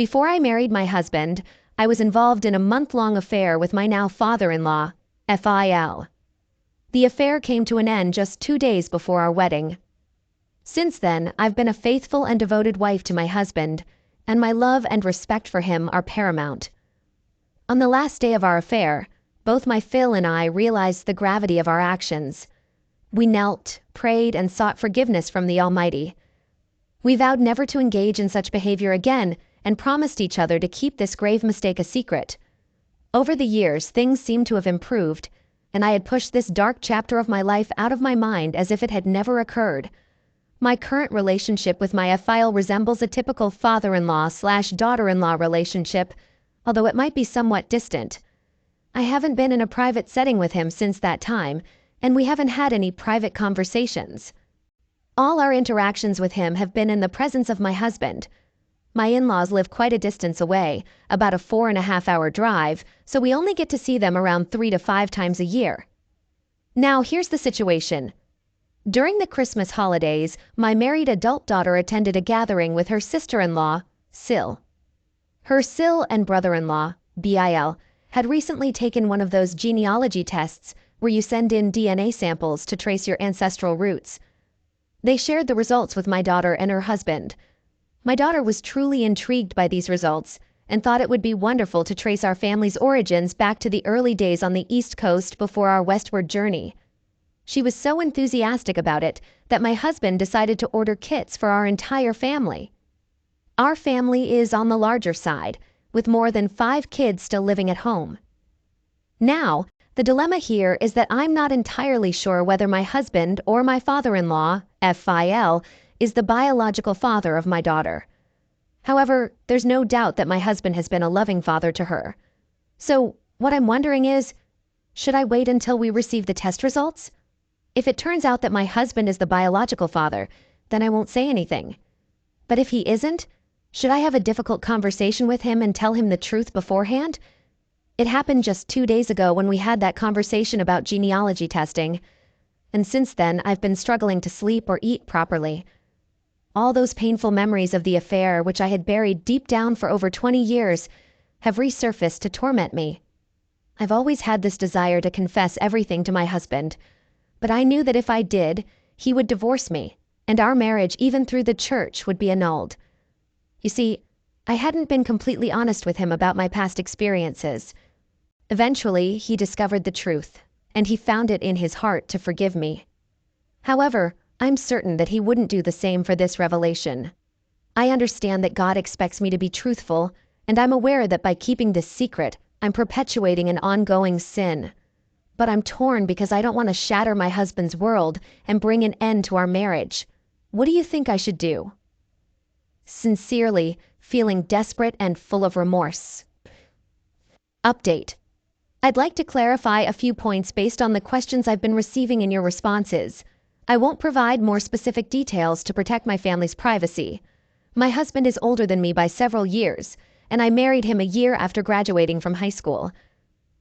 Before I married my husband, I was involved in a month-long affair with my now father-in-law, Phil. The affair came to an end just 2 days before our wedding. Since then, I've been a faithful and devoted wife to my husband, and my love and respect for him are paramount. On the last day of our affair, both my Phil and I realized the gravity of our actions. We knelt, prayed, and sought forgiveness from the Almighty. We vowed never to engage in such behavior again and promised each other to keep this grave mistake a secret. Over the years, things seemed to have improved, and I had pushed this dark chapter of my life out of my mind as if it had never occurred. My current relationship with my Phil resembles a typical father-in-law/daughter-in-law relationship, although it might be somewhat distant. I haven't been in a private setting with him since that time, and we haven't had any private conversations. All our interactions with him have been in the presence of my husband. My in-laws live quite a distance away, about a 4.5-hour drive, so we only get to see them around 3 to 5 times a year. Now here's the situation. During the Christmas holidays, my married adult daughter attended a gathering with her sister-in-law, Sil. Her Sil and brother-in-law, Bil, had recently taken one of those genealogy tests where you send in DNA samples to trace your ancestral roots. They shared the results with my daughter and her husband. My daughter was truly intrigued by these results and thought it would be wonderful to trace our family's origins back to the early days on the East Coast before our westward journey. She was so enthusiastic about it that my husband decided to order kits for our entire family. Our family is on the larger side, with more than 5 kids still living at home. Now, the dilemma here is that I'm not entirely sure whether my husband or my father-in-law, Phil, is the biological father of my daughter. However, there's no doubt that my husband has been a loving father to her. So, what I'm wondering is, should I wait until we receive the test results? If it turns out that my husband is the biological father, then I won't say anything. But if he isn't, should I have a difficult conversation with him and tell him the truth beforehand? It happened just 2 days ago when we had that conversation about genealogy testing, and since then I've been struggling to sleep or eat properly. All those painful memories of the affair, which I had buried deep down for over 20 years, have resurfaced to torment me. I've always had this desire to confess everything to my husband, but I knew that if I did, he would divorce me, and our marriage, even through the church, would be annulled. You see, I hadn't been completely honest with him about my past experiences. Eventually, he discovered the truth, and he found it in his heart to forgive me. However, I'm certain that he wouldn't do the same for this revelation. I understand that God expects me to be truthful, and I'm aware that by keeping this secret, I'm perpetuating an ongoing sin. But I'm torn because I don't want to shatter my husband's world and bring an end to our marriage. What do you think I should do? Sincerely, feeling desperate and full of remorse. Update. I'd like to clarify a few points based on the questions I've been receiving in your responses. I won't provide more specific details to protect my family's privacy. My husband is older than me by several years, and I married him a year after graduating from high school.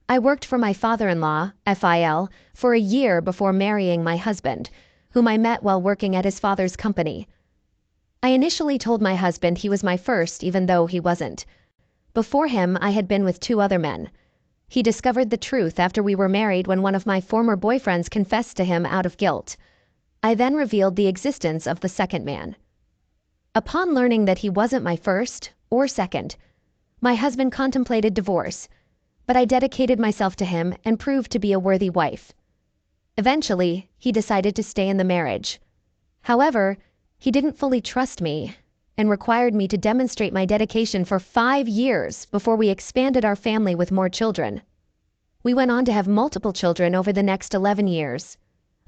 I worked for my father-in-law, Phil, for a year before marrying my husband, whom I met while working at his father's company. I initially told my husband he was my first, even though he wasn't. Before him, I had been with 2 other men. He discovered the truth after we were married when one of my former boyfriends confessed to him out of guilt. I then revealed the existence of the second man. Upon learning that he wasn't my first or second, my husband contemplated divorce, but I dedicated myself to him and proved to be a worthy wife. Eventually, he decided to stay in the marriage. However, he didn't fully trust me and required me to demonstrate my dedication for 5 years before we expanded our family with more children. We went on to have multiple children over the next 11 years.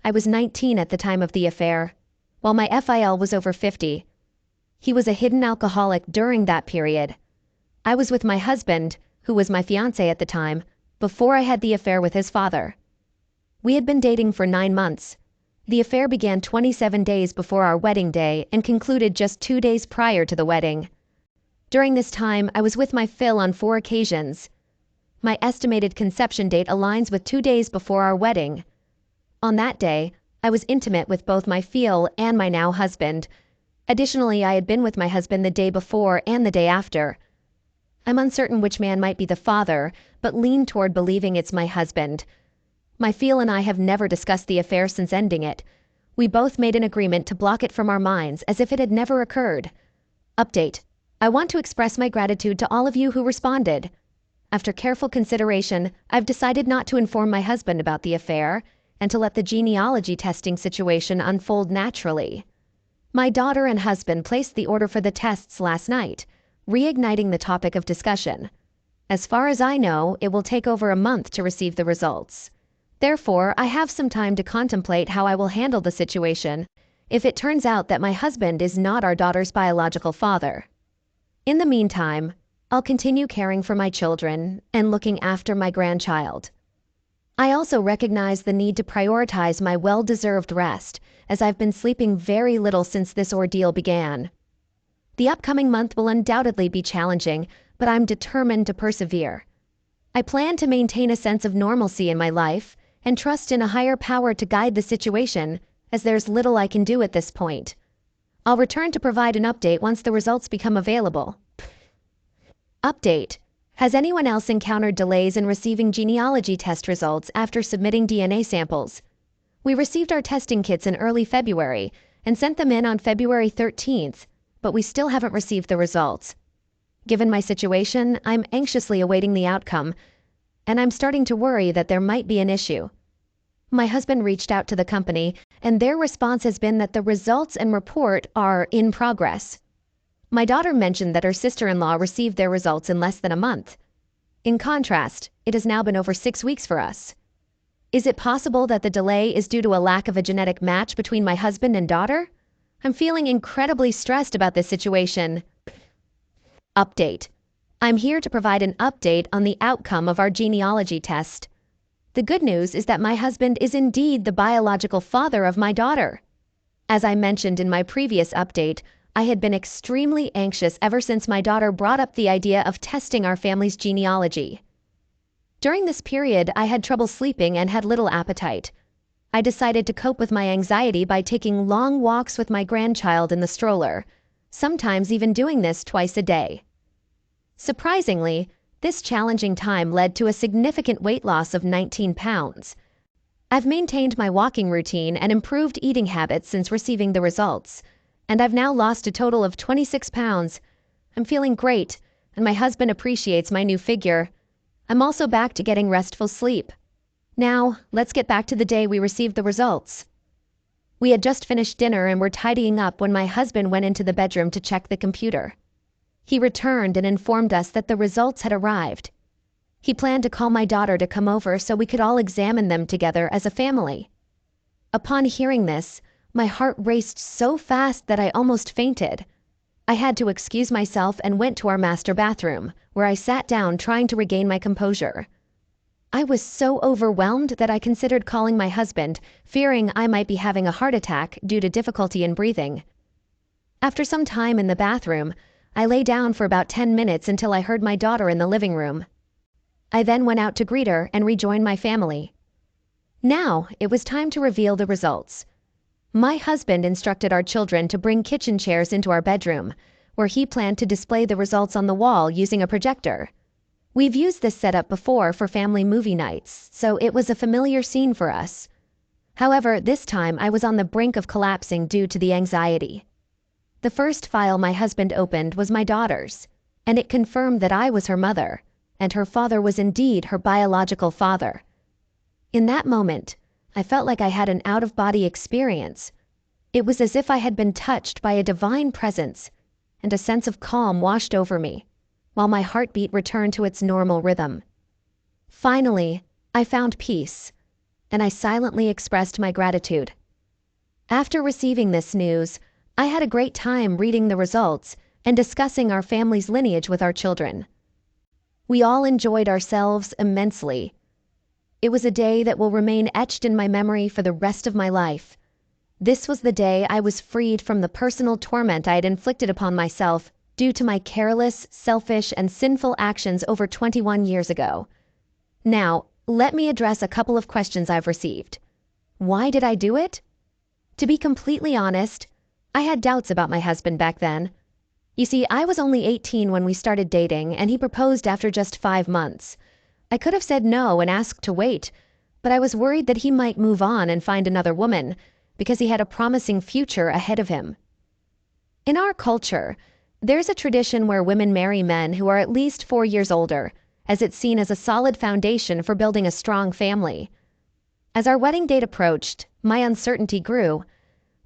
I was 19 at the time of the affair, while my Phil was over 50. He was a hidden alcoholic during that period. I was with my husband, who was my fiancé at the time, before I had the affair with his father. We had been dating for 9 months. The affair began 27 days before our wedding day and concluded just 2 days prior to the wedding. During this time, I was with my Phil on 4 occasions. My estimated conception date aligns with 2 days before our wedding. On that day, I was intimate with both my Phil and my now husband. Additionally, I had been with my husband the day before and the day after. I'm uncertain which man might be the father, but lean toward believing it's my husband. My Phil and I have never discussed the affair since ending it. We both made an agreement to block it from our minds as if it had never occurred. Update. I want to express my gratitude to all of you who responded. After careful consideration, I've decided not to inform my husband about the affair and to let the genealogy testing situation unfold naturally. My daughter and husband placed the order for the tests last night, reigniting the topic of discussion. As far as I know, it will take over a month to receive the results. Therefore, I have some time to contemplate how I will handle the situation if it turns out that my husband is not our daughter's biological father. In the meantime, I'll continue caring for my children and looking after my grandchild. I also recognize the need to prioritize my well-deserved rest, as I've been sleeping very little since this ordeal began. The upcoming month will undoubtedly be challenging, but I'm determined to persevere. I plan to maintain a sense of normalcy in my life and trust in a higher power to guide the situation, as there's little I can do at this point. I'll return to provide an update once the results become available. Update. Has anyone else encountered delays in receiving genealogy test results after submitting DNA samples? We received our testing kits in early February and sent them in on February 13th, but we still haven't received the results. Given my situation, I'm anxiously awaiting the outcome, and I'm starting to worry that there might be an issue. My husband reached out to the company, and their response has been that the results and report are in progress. My daughter mentioned that her sister-in-law received their results in less than a month. In contrast, it has now been over 6 weeks for us. Is it possible that the delay is due to a lack of a genetic match between my husband and daughter? I'm feeling incredibly stressed about this situation. Update. I'm here to provide an update on the outcome of our genealogy test. The good news is that my husband is indeed the biological father of my daughter. As I mentioned in my previous update, I had been extremely anxious ever since my daughter brought up the idea of testing our family's genealogy. During this period, I had trouble sleeping and had little appetite. I decided to cope with my anxiety by taking long walks with my grandchild in the stroller, sometimes even doing this twice a day. Surprisingly, this challenging time led to a significant weight loss of 19 pounds. I've maintained my walking routine and improved eating habits since receiving the results, and I've now lost a total of 26 pounds. I'm feeling great, and my husband appreciates my new figure. I'm also back to getting restful sleep. Now, let's get back to the day we received the results. We had just finished dinner and were tidying up when my husband went into the bedroom to check the computer. He returned and informed us that the results had arrived. He planned to call my daughter to come over so we could all examine them together as a family. Upon hearing this, my heart raced so fast that I almost fainted. I had to excuse myself and went to our master bathroom, where I sat down trying to regain my composure. I was so overwhelmed that I considered calling my husband, fearing I might be having a heart attack due to difficulty in breathing. After some time in the bathroom, I lay down for about 10 minutes until I heard my daughter in the living room. I then went out to greet her and rejoin my family. Now, it was time to reveal the results. My husband instructed our children to bring kitchen chairs into our bedroom, where he planned to display the results on the wall using a projector. We've used this setup before for family movie nights, so it was a familiar scene for us. However, this time I was on the brink of collapsing due to the anxiety. The first file my husband opened was my daughter's, and it confirmed that I was her mother, and her father was indeed her biological father. In that moment, I felt like I had an out-of-body experience. It was as if I had been touched by a divine presence, and a sense of calm washed over me, while my heartbeat returned to its normal rhythm. Finally, I found peace, and I silently expressed my gratitude. After receiving this news, I had a great time reading the results and discussing our family's lineage with our children. We all enjoyed ourselves immensely. It was a day that will remain etched in my memory for the rest of my life. This was the day I was freed from the personal torment I had inflicted upon myself due to my careless, selfish, and sinful actions over 21 years ago. Now, let me address a couple of questions I've received. Why did I do it? To be completely honest, I had doubts about my husband back then. You see, I was only 18 when we started dating, and he proposed after just 5 months. I could have said no and asked to wait, but I was worried that he might move on and find another woman, because he had a promising future ahead of him. In our culture, there's a tradition where women marry men who are at least 4 years older, as it's seen as a solid foundation for building a strong family. As our wedding date approached, my uncertainty grew.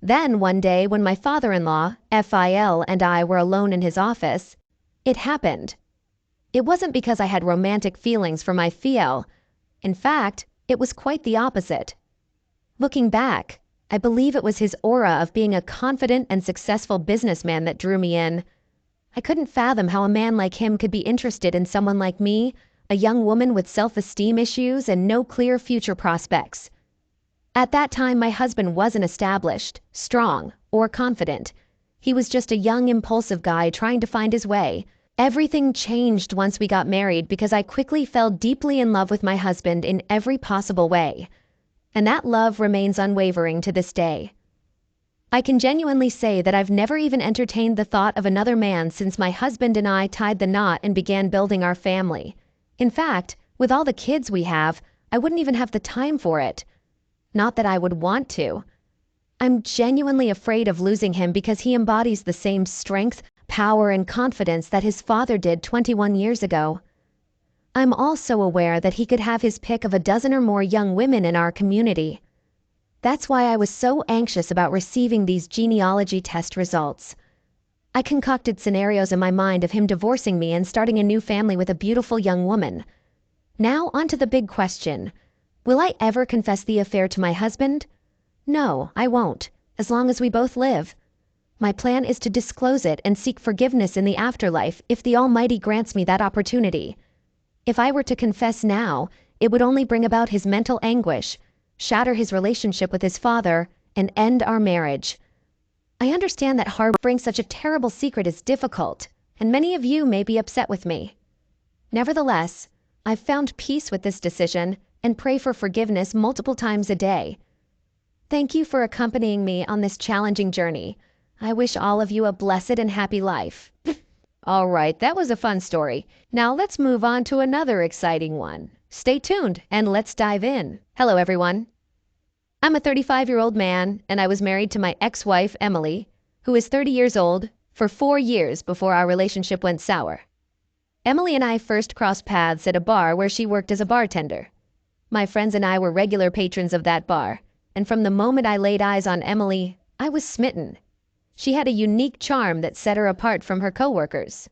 Then one day when my father-in-law, Phil, and I were alone in his office, it happened. It wasn't because I had romantic feelings for my Phil. In fact, it was quite the opposite. Looking back, I believe it was his aura of being a confident and successful businessman that drew me in. I couldn't fathom how a man like him could be interested in someone like me, a young woman with self-esteem issues and no clear future prospects. At that time, my husband wasn't established, strong, or confident. He was just a young, impulsive guy trying to find his way. Everything changed once we got married because I quickly fell deeply in love with my husband in every possible way. And that love remains unwavering to this day. I can genuinely say that I've never even entertained the thought of another man since my husband and I tied the knot and began building our family. In fact, with all the kids we have, I wouldn't even have the time for it. Not that I would want to. I'm genuinely afraid of losing him because he embodies the same strength, power, and confidence that his father did 21 years ago. I'm also aware that he could have his pick of a dozen or more young women in our community. That's why I was so anxious about receiving these genealogy test results. I concocted scenarios in my mind of him divorcing me and starting a new family with a beautiful young woman. Now on to the big question. Will I ever confess the affair to my husband? No, I won't, as long as we both live. My plan is to disclose it and seek forgiveness in the afterlife if the Almighty grants me that opportunity. If I were to confess now, it would only bring about his mental anguish, shatter his relationship with his father, and end our marriage. I understand that harboring such a terrible secret is difficult, and many of you may be upset with me. Nevertheless, I've found peace with this decision and pray for forgiveness multiple times a day. Thank you for accompanying me on this challenging journey. I wish all of you a blessed and happy life. All right, that was a fun story. Now let's move on to another exciting one. Stay tuned and let's dive in. Hello, everyone. I'm a 35-year-old man, and I was married to my ex-wife, Emily, who is 30 years old, for 4 years before our relationship went sour. Emily and I first crossed paths at a bar where she worked as a bartender. My friends and I were regular patrons of that bar, and from the moment I laid eyes on Emily, I was smitten. She had a unique charm that set her apart from her coworkers.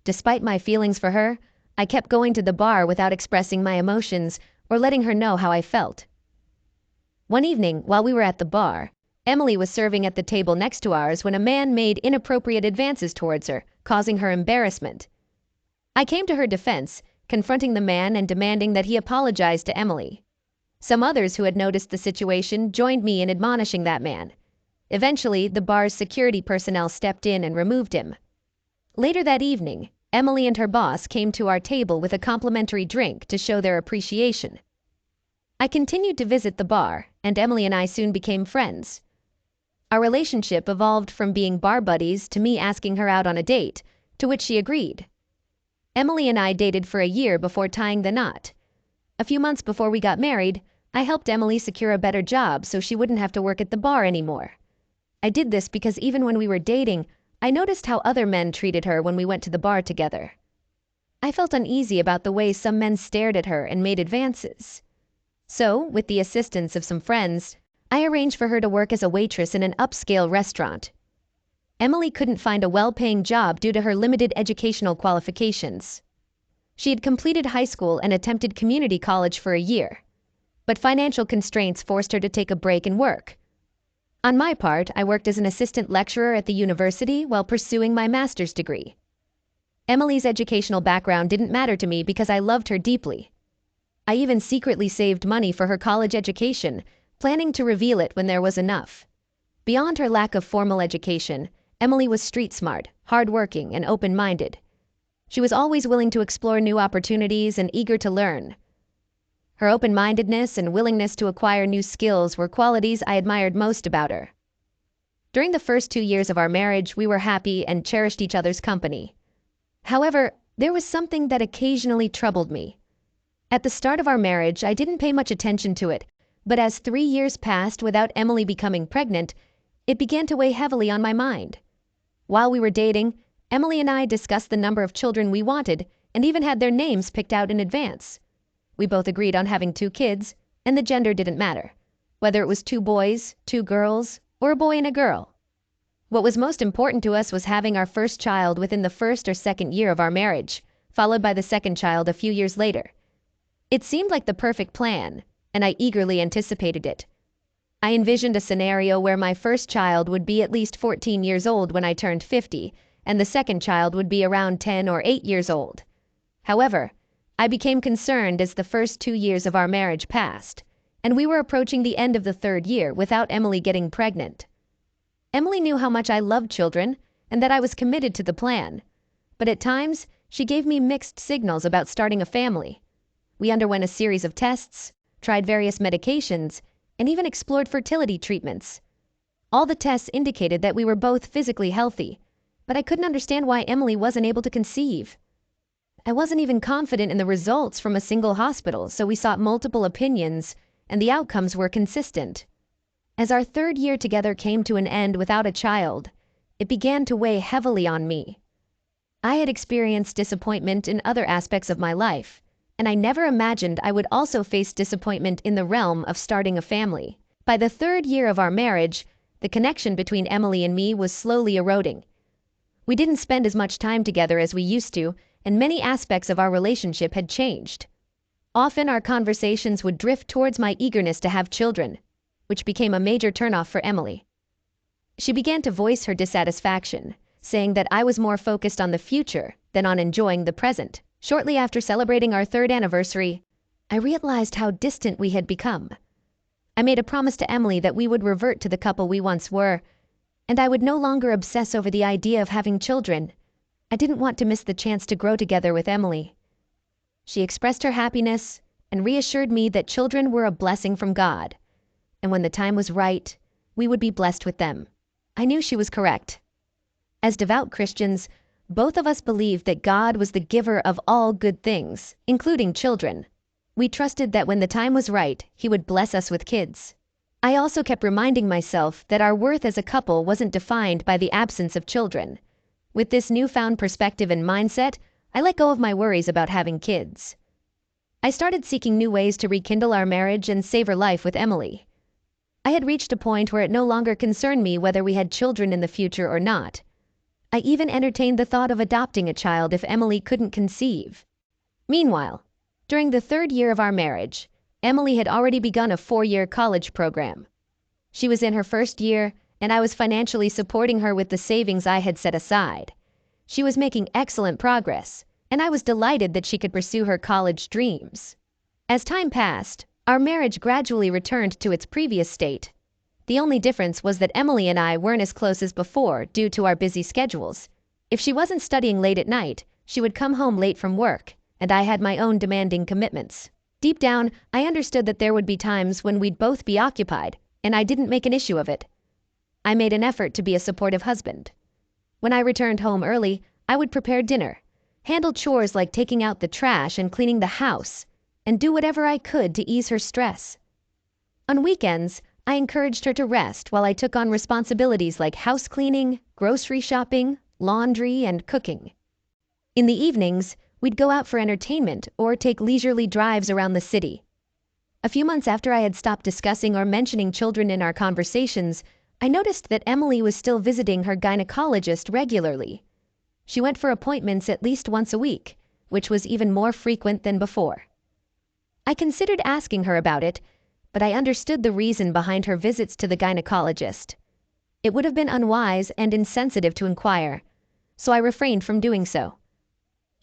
Despite my feelings for her, I kept going to the bar without expressing my emotions or letting her know how I felt. One evening, while we were at the bar, Emily was serving at the table next to ours when a man made inappropriate advances towards her, causing her embarrassment. I came to her defense, confronting the man and demanding that he apologize to Emily. Some others who had noticed the situation joined me in admonishing that man. Eventually, the bar's security personnel stepped in and removed him. Later that evening, Emily and her boss came to our table with a complimentary drink to show their appreciation. I continued to visit the bar, and Emily and I soon became friends. Our relationship evolved from being bar buddies to me asking her out on a date, to which she agreed. Emily and I dated for a year before tying the knot. A few months before we got married, I helped Emily secure a better job so she wouldn't have to work at the bar anymore. I did this because even when we were dating, I noticed how other men treated her when we went to the bar together. I felt uneasy about the way some men stared at her and made advances. So, with the assistance of some friends, I arranged for her to work as a waitress in an upscale restaurant. Emily couldn't find a well-paying job due to her limited educational qualifications. She had completed high school and attempted community college for a year, but financial constraints forced her to take a break in work. On my part, I worked as an assistant lecturer at the university while pursuing my master's degree. Emily's educational background didn't matter to me because I loved her deeply. I even secretly saved money for her college education, planning to reveal it when there was enough. Beyond her lack of formal education, Emily was street smart, hardworking, and open-minded. She was always willing to explore new opportunities and eager to learn. Her open-mindedness and willingness to acquire new skills were qualities I admired most about her. During the first 2 years of our marriage, we were happy and cherished each other's company. However, there was something that occasionally troubled me. At the start of our marriage, I didn't pay much attention to it, but as 3 years passed without Emily becoming pregnant, it began to weigh heavily on my mind. While we were dating, Emily and I discussed the number of children we wanted and even had their names picked out in advance. We both agreed on having 2 kids, and the gender didn't matter, whether it was 2 boys, 2 girls, or a boy and a girl. What was most important to us was having our first child within the first or second year of our marriage, followed by the second child a few years later. It seemed like the perfect plan, and I eagerly anticipated it. I envisioned a scenario where my first child would be at least 14 years old when I turned 50, and the second child would be around 10 or 8 years old. However, I became concerned as the first 2 years of our marriage passed, and we were approaching the end of the 3rd year without Emily getting pregnant. Emily knew how much I loved children and that I was committed to the plan, but at times she gave me mixed signals about starting a family. We underwent a series of tests, tried various medications, and even explored fertility treatments. All the tests indicated that we were both physically healthy, but I couldn't understand why Emily wasn't able to conceive. I wasn't even confident in the results from a single hospital, so we sought multiple opinions, and the outcomes were consistent. As our 3rd year together came to an end without a child, it began to weigh heavily on me. I had experienced disappointment in other aspects of my life, and I never imagined I would also face disappointment in the realm of starting a family. By the 3rd year of our marriage, the connection between Emily and me was slowly eroding. We didn't spend as much time together as we used to, and many aspects of our relationship had changed. Often our conversations would drift towards my eagerness to have children, which became a major turnoff for Emily. She began to voice her dissatisfaction, saying that I was more focused on the future than on enjoying the present. Shortly after celebrating our 3rd anniversary, I realized how distant we had become. I made a promise to Emily that we would revert to the couple we once were, and I would no longer obsess over the idea of having children. I didn't want to miss the chance to grow together with Emily. She expressed her happiness and reassured me that children were a blessing from God, and when the time was right, we would be blessed with them. I knew she was correct. As devout Christians, both of us believed that God was the giver of all good things, including children. We trusted that when the time was right, He would bless us with kids. I also kept reminding myself that our worth as a couple wasn't defined by the absence of children. With this newfound perspective and mindset, I let go of my worries about having kids. I started seeking new ways to rekindle our marriage and savor life with Emily. I had reached a point where it no longer concerned me whether we had children in the future or not. I even entertained the thought of adopting a child if Emily couldn't conceive. Meanwhile, during the 3rd year of our marriage, Emily had already begun a 4-year college program. She was in her 1st year, and I was financially supporting her with the savings I had set aside. She was making excellent progress, and I was delighted that she could pursue her college dreams. As time passed, our marriage gradually returned to its previous state. The only difference was that Emily and I weren't as close as before due to our busy schedules. If she wasn't studying late at night, she would come home late from work, and I had my own demanding commitments. Deep down, I understood that there would be times when we'd both be occupied, and I didn't make an issue of it. I made an effort to be a supportive husband. When I returned home early, I would prepare dinner, handle chores like taking out the trash and cleaning the house, and do whatever I could to ease her stress. On weekends, I encouraged her to rest while I took on responsibilities like house cleaning, grocery shopping, laundry, and cooking. In the evenings, we'd go out for entertainment or take leisurely drives around the city. A few months after I had stopped discussing or mentioning children in our conversations, I noticed that Emily was still visiting her gynecologist regularly. She went for appointments at least once a week, which was even more frequent than before. I considered asking her about it, but I understood the reason behind her visits to the gynecologist. It would have been unwise and insensitive to inquire, so I refrained from doing so.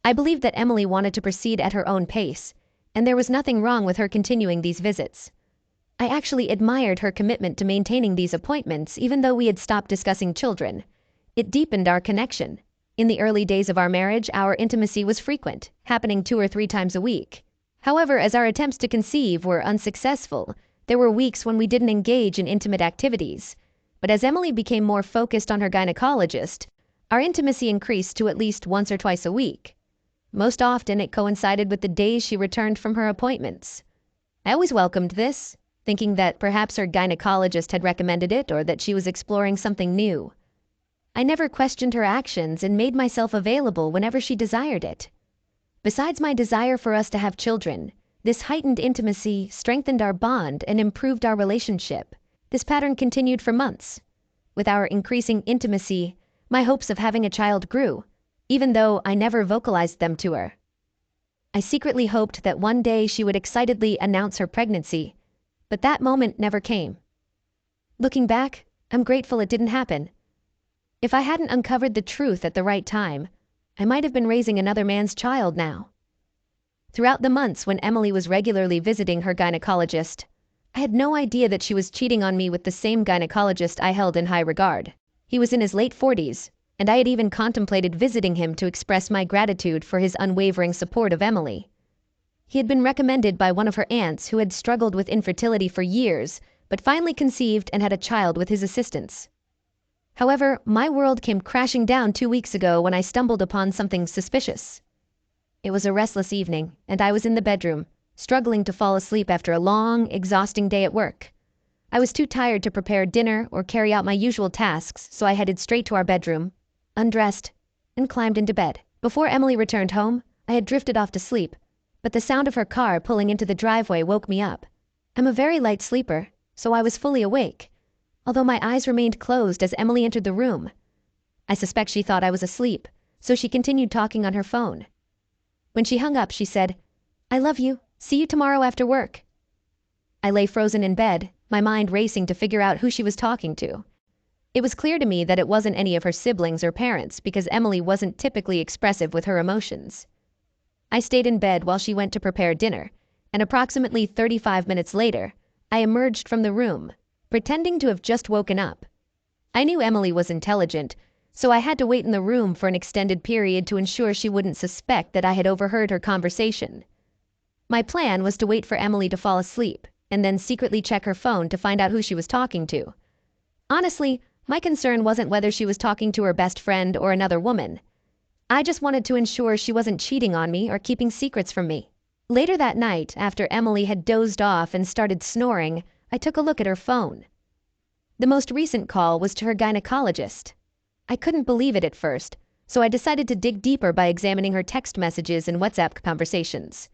I believed that Emily wanted to proceed at her own pace, and there was nothing wrong with her continuing these visits. I actually admired her commitment to maintaining these appointments even though we had stopped discussing children. It deepened our connection. In the early days of our marriage, our intimacy was frequent, happening 2 or 3 times a week. However, as our attempts to conceive were unsuccessful, there were weeks when we didn't engage in intimate activities. But as Emily became more focused on her gynecologist, our intimacy increased to at least once or twice a week. Most often it coincided with the days she returned from her appointments. I always welcomed this, thinking that perhaps her gynecologist had recommended it or that she was exploring something new. I never questioned her actions and made myself available whenever she desired it. Besides my desire for us to have children, this heightened intimacy strengthened our bond and improved our relationship. This pattern continued for months. With our increasing intimacy, my hopes of having a child grew, even though I never vocalized them to her. I secretly hoped that one day she would excitedly announce her pregnancy, but that moment never came. Looking back, I'm grateful it didn't happen. If I hadn't uncovered the truth at the right time, I might have been raising another man's child now. Throughout the months when Emily was regularly visiting her gynecologist, I had no idea that she was cheating on me with the same gynecologist I held in high regard. He was in his late 40s, and I had even contemplated visiting him to express my gratitude for his unwavering support of Emily. He had been recommended by one of her aunts who had struggled with infertility for years, but finally conceived and had a child with his assistance. However, my world came crashing down 2 weeks ago when I stumbled upon something suspicious. It was a restless evening, and I was in the bedroom, struggling to fall asleep after a long, exhausting day at work. I was too tired to prepare dinner or carry out my usual tasks, so I headed straight to our bedroom, undressed, and climbed into bed. Before Emily returned home, I had drifted off to sleep, but the sound of her car pulling into the driveway woke me up. I'm a very light sleeper, so I was fully awake, although my eyes remained closed as Emily entered the room. I suspect she thought I was asleep, so she continued talking on her phone. When she hung up, she said, "I love you. See you tomorrow after work." I lay frozen in bed, my mind racing to figure out who she was talking to. It was clear to me that it wasn't any of her siblings or parents because Emily wasn't typically expressive with her emotions. I stayed in bed while she went to prepare dinner, and approximately 35 minutes later, I emerged from the room, pretending to have just woken up. I knew Emily was intelligent, so I had to wait in the room for an extended period to ensure she wouldn't suspect that I had overheard her conversation. My plan was to wait for Emily to fall asleep, and then secretly check her phone to find out who she was talking to. Honestly, my concern wasn't whether she was talking to her best friend or another woman. I just wanted to ensure she wasn't cheating on me or keeping secrets from me. Later that night, after Emily had dozed off and started snoring, I took a look at her phone. The most recent call was to her gynecologist. I couldn't believe it at first, so I decided to dig deeper by examining her text messages and WhatsApp conversations.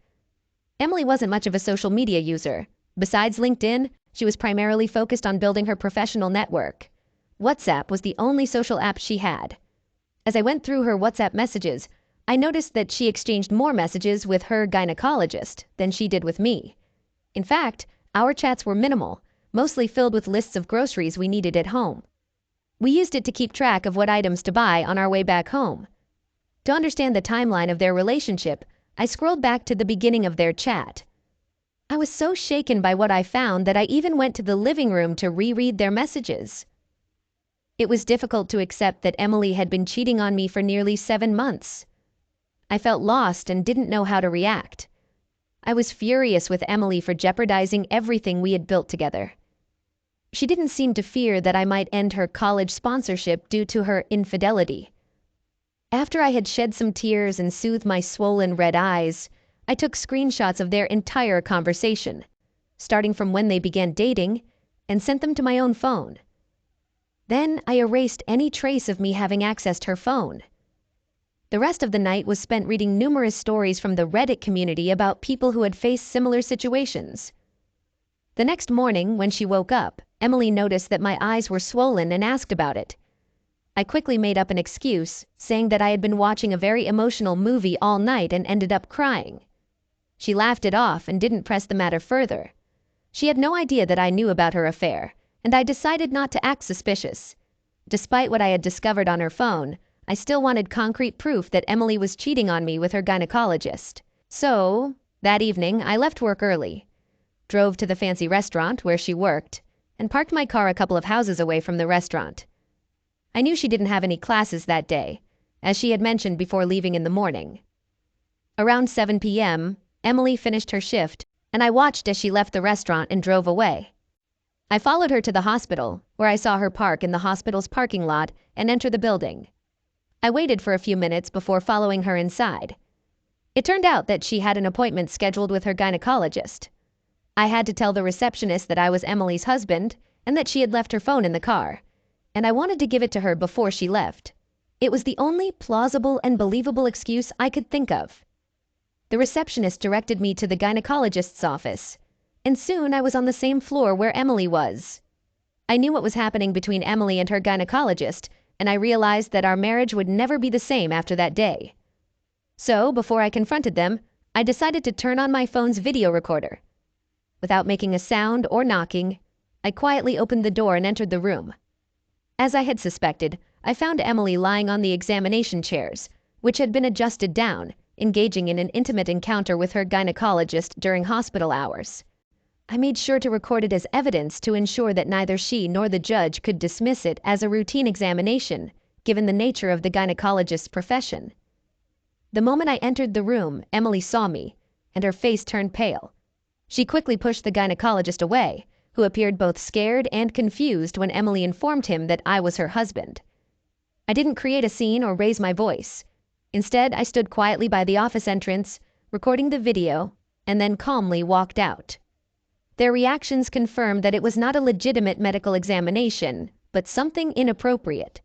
Emily wasn't much of a social media user. Besides LinkedIn, she was primarily focused on building her professional network. WhatsApp was the only social app she had. As I went through her WhatsApp messages, I noticed that she exchanged more messages with her gynecologist than she did with me. In fact, our chats were minimal, mostly filled with lists of groceries we needed at home. We used it to keep track of what items to buy on our way back home. To understand the timeline of their relationship, I scrolled back to the beginning of their chat. I was so shaken by what I found that I even went to the living room to reread their messages. It was difficult to accept that Emily had been cheating on me for nearly 7 months. I felt lost and didn't know how to react. I was furious with Emily for jeopardizing everything we had built together. She didn't seem to fear that I might end her college sponsorship due to her infidelity. After I had shed some tears and soothed my swollen red eyes, I took screenshots of their entire conversation, starting from when they began dating, and sent them to my own phone. Then I erased any trace of me having accessed her phone. The rest of the night was spent reading numerous stories from the Reddit community about people who had faced similar situations. The next morning, when she woke up, Emily noticed that my eyes were swollen and asked about it. I quickly made up an excuse, saying that I had been watching a very emotional movie all night and ended up crying. She laughed it off and didn't press the matter further. She had no idea that I knew about her affair, and I decided not to act suspicious. Despite what I had discovered on her phone, I still wanted concrete proof that Emily was cheating on me with her gynecologist. So, that evening, I left work early, drove to the fancy restaurant where she worked, and parked my car a couple of houses away from the restaurant. I knew she didn't have any classes that day, as she had mentioned before leaving in the morning. Around 7 p.m., Emily finished her shift, and I watched as she left the restaurant and drove away. I followed her to the hospital, where I saw her park in the hospital's parking lot and enter the building. I waited for a few minutes before following her inside. It turned out that she had an appointment scheduled with her gynecologist. I had to tell the receptionist that I was Emily's husband and that she had left her phone in the car, and I wanted to give it to her before she left. It was the only plausible and believable excuse I could think of. The receptionist directed me to the gynecologist's office, and soon I was on the same floor where Emily was. I knew what was happening between Emily and her gynecologist, and I realized that our marriage would never be the same after that day. So, before I confronted them, I decided to turn on my phone's video recorder. Without making a sound or knocking, I quietly opened the door and entered the room. As I had suspected, I found Emily lying on the examination chairs, which had been adjusted down, engaging in an intimate encounter with her gynecologist during hospital hours. I made sure to record it as evidence to ensure that neither she nor the judge could dismiss it as a routine examination, given the nature of the gynecologist's profession. The moment I entered the room, Emily saw me, and her face turned pale. She quickly pushed the gynecologist away, who appeared both scared and confused when Emily informed him that I was her husband. I didn't create a scene or raise my voice. Instead, I stood quietly by the office entrance, recording the video, and then calmly walked out. Their reactions confirmed that it was not a legitimate medical examination, but something inappropriate.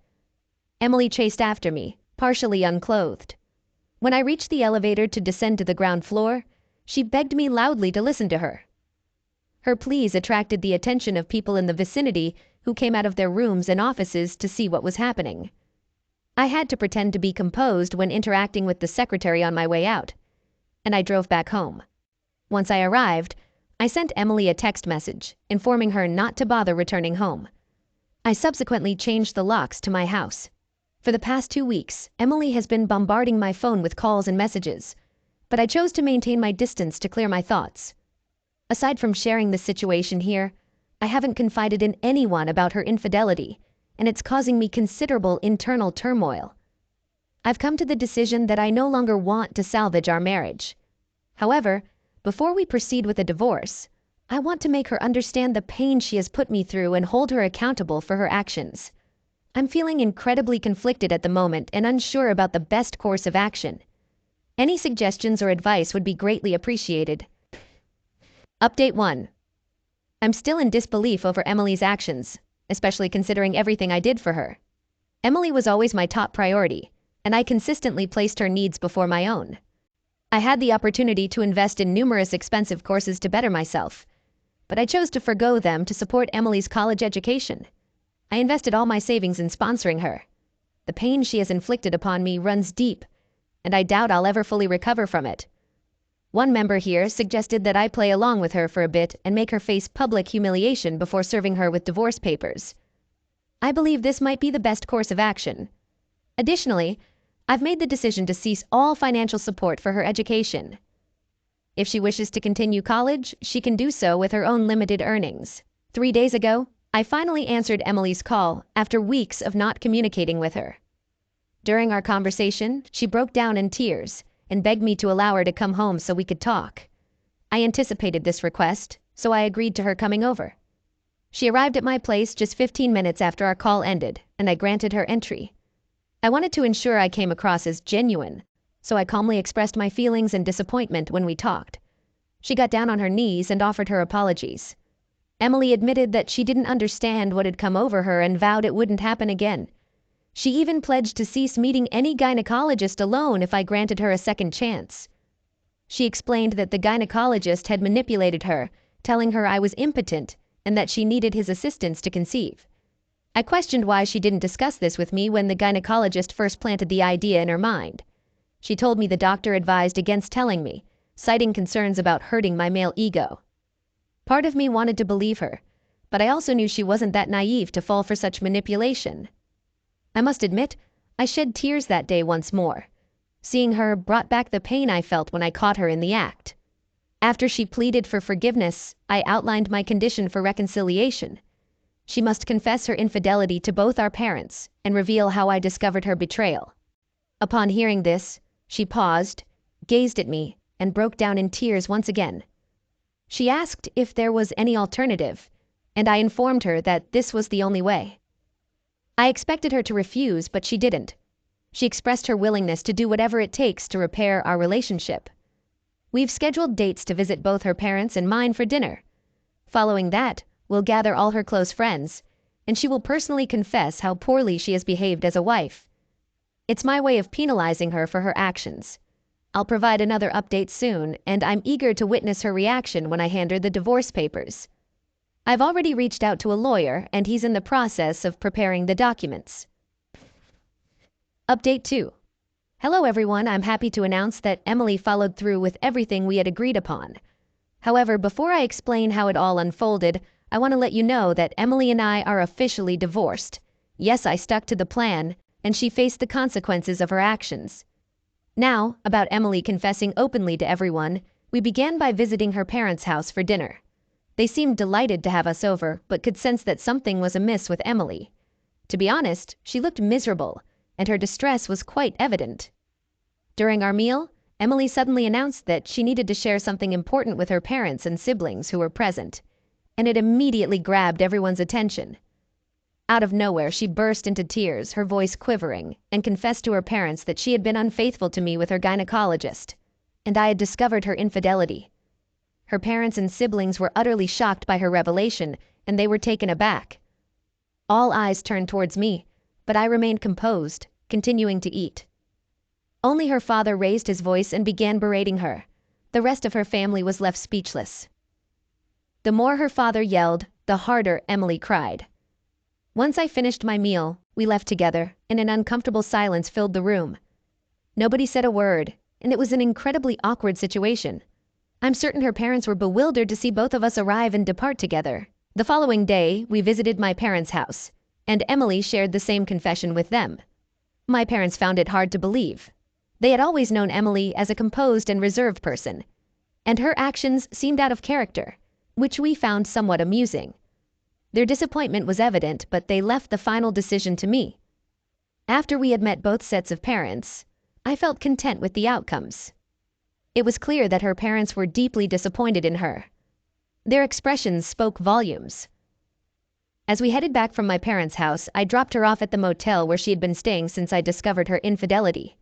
Emily chased after me, partially unclothed. When I reached the elevator to descend to the ground floor, she begged me loudly to listen to her. Her pleas attracted the attention of people in the vicinity who came out of their rooms and offices to see what was happening. I had to pretend to be composed when interacting with the secretary on my way out, and I drove back home. Once I arrived, I sent Emily a text message, informing her not to bother returning home. I subsequently changed the locks to my house. For the past 2 weeks, Emily has been bombarding my phone with calls and messages, but I chose to maintain my distance to clear my thoughts. Aside from sharing this situation here, I haven't confided in anyone about her infidelity, and it's causing me considerable internal turmoil. I've come to the decision that I no longer want to salvage our marriage. However, before we proceed with a divorce, I want to make her understand the pain she has put me through and hold her accountable for her actions. I'm feeling incredibly conflicted at the moment and unsure about the best course of action. Any suggestions or advice would be greatly appreciated. Update 1. I'm still in disbelief over Emily's actions, especially considering everything I did for her. Emily was always my top priority, and I consistently placed her needs before my own. I had the opportunity to invest in numerous expensive courses to better myself, but I chose to forgo them to support Emily's college education. I invested all my savings in sponsoring her. The pain she has inflicted upon me runs deep, and I doubt I'll ever fully recover from it. One member here suggested that I play along with her for a bit and make her face public humiliation before serving her with divorce papers. I believe this might be the best course of action. Additionally, I've made the decision to cease all financial support for her education. If she wishes to continue college, she can do so with her own limited earnings. 3 days ago, I finally answered Emily's call after weeks of not communicating with her. During our conversation, she broke down in tears and begged me to allow her to come home so we could talk. I anticipated this request, so I agreed to her coming over. She arrived at my place just 15 minutes after our call ended, and I granted her entry. I wanted to ensure I came across as genuine, so I calmly expressed my feelings and disappointment when we talked. She got down on her knees and offered her apologies. Emily admitted that she didn't understand what had come over her and vowed it wouldn't happen again. She even pledged to cease meeting any gynecologist alone if I granted her a second chance. She explained that the gynecologist had manipulated her, telling her I was impotent and that she needed his assistance to conceive. I questioned why she didn't discuss this with me when the gynecologist first planted the idea in her mind. She told me the doctor advised against telling me, citing concerns about hurting my male ego. Part of me wanted to believe her, but I also knew she wasn't that naive to fall for such manipulation. I must admit, I shed tears that day once more. Seeing her brought back the pain I felt when I caught her in the act. After she pleaded for forgiveness, I outlined my condition for reconciliation. She must confess her infidelity to both our parents and reveal how I discovered her betrayal. Upon hearing this, she paused, gazed at me, and broke down in tears once again. She asked if there was any alternative, and I informed her that this was the only way. I expected her to refuse, but she didn't. She expressed her willingness to do whatever it takes to repair our relationship. We've scheduled dates to visit both her parents and mine for dinner. Following that, we'll gather all her close friends, and she will personally confess how poorly she has behaved as a wife. It's my way of penalizing her for her actions. I'll provide another update soon, and I'm eager to witness her reaction when I hand her the divorce papers. I've already reached out to a lawyer, and he's in the process of preparing the documents. Update 2. Hello everyone, I'm happy to announce that Emily followed through with everything we had agreed upon. However, before I explain how it all unfolded, I want to let you know that Emily and I are officially divorced. Yes, I stuck to the plan, and she faced the consequences of her actions. Now, about Emily confessing openly to everyone, we began by visiting her parents' house for dinner. They seemed delighted to have us over, but could sense that something was amiss with Emily. To be honest, she looked miserable, and her distress was quite evident. During our meal, Emily suddenly announced that she needed to share something important with her parents and siblings who were present, and it immediately grabbed everyone's attention. Out of nowhere, she burst into tears, her voice quivering, and confessed to her parents that she had been unfaithful to me with her gynecologist, and I had discovered her infidelity. Her parents and siblings were utterly shocked by her revelation, and they were taken aback. All eyes turned towards me, but I remained composed, continuing to eat. Only her father raised his voice and began berating her. The rest of her family was left speechless. The more her father yelled, the harder Emily cried. Once I finished my meal, we left together, and an uncomfortable silence filled the room. Nobody said a word, and it was an incredibly awkward situation. I'm certain her parents were bewildered to see both of us arrive and depart together. The following day, we visited my parents' house, and Emily shared the same confession with them. My parents found it hard to believe. They had always known Emily as a composed and reserved person, and her actions seemed out of character, which we found somewhat amusing. Their disappointment was evident, but they left the final decision to me. After we had met both sets of parents, I felt content with the outcomes. It was clear that her parents were deeply disappointed in her. Their expressions spoke volumes. As we headed back from my parents' house, I dropped her off at the motel where she had been staying since I discovered her infidelity.